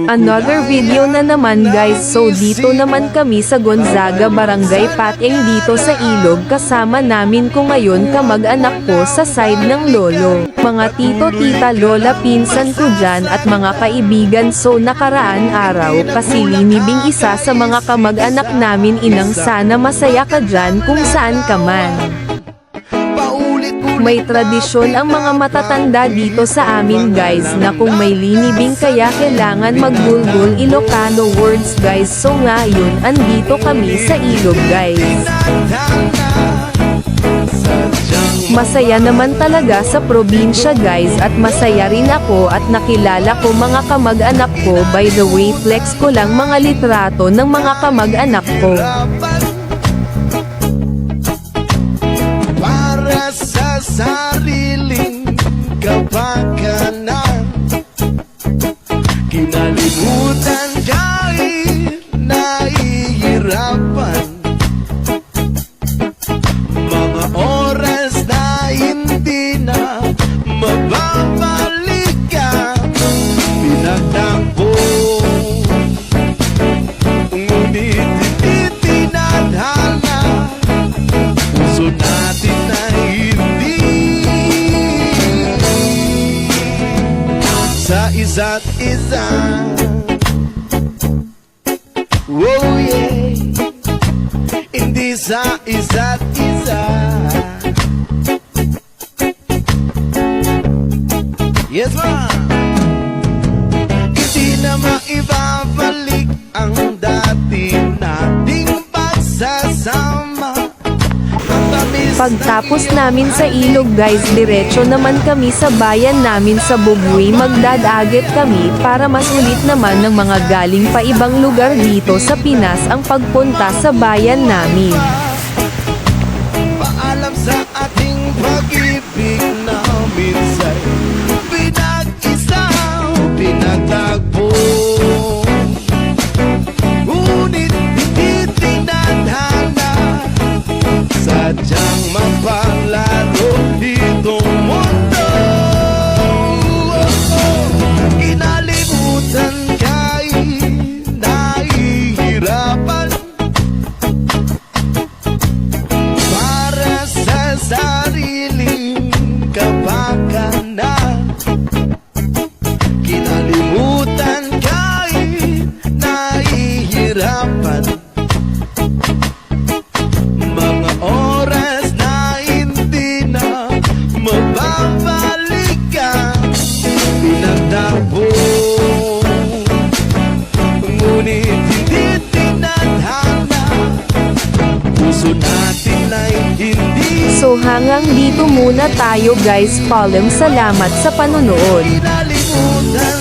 Another video na naman guys. So dito naman kami sa Gonzaga Barangay Pateng dito sa Ilog. Kasama namin ko ngayon kamag-anak ko sa side ng lolo, mga tito, tita, lola, pinsan ko dyan at mga kaibigan. So nakaraan araw kasi linibing isa sa mga kamag-anak namin. Inang sana masaya ka dyan kung saan ka man. May tradisyon ang mga matatanda dito sa amin guys na kung may linibing kaya kailangan magbulbul Ilocano words guys. So ngayon andito kami sa Ilog guys. Masaya naman talaga sa probinsya guys at masaya rin ako at nakilala ko mga kamag-anak ko. By the way, flex ko lang mga litrato ng mga kamag-anak ko. Sa sariling kapakanan, kinalimutan kahit nahihirapan, mga oras na hindi na mababalikan, pinagtakbo ngunit hindi tinadhana, puso natin na sa isa't isa. Oh yeah, hindi sa isa't isa. Yes ma'am. Hindi na maibabalik ang dati nating pagsasama. Pagtapos namin sa Ilog guys, diretso naman kami sa bayan namin sa Bubuy. Magdadagat kami para masulit naman ng mga galing pa ibang lugar dito sa Pinas ang pagpunta sa bayan namin. Paalam sa ating pag-ibig na minsan pinag-isa, pinagtagpo, ngunit hindi tinadhana, sadyang mapalaro ditong mundo. Kinalimutan kahit nahihirapan, para sa sariling kapakanan, kinalimutan kahit nahihirapan, mga oras na hindi na mababalikan, pinagtakbo ngunit hindi tinadhana, puso natin ay hindi. So hanggang dito muna tayo guys. Salamat sa panonood. Kinalimutan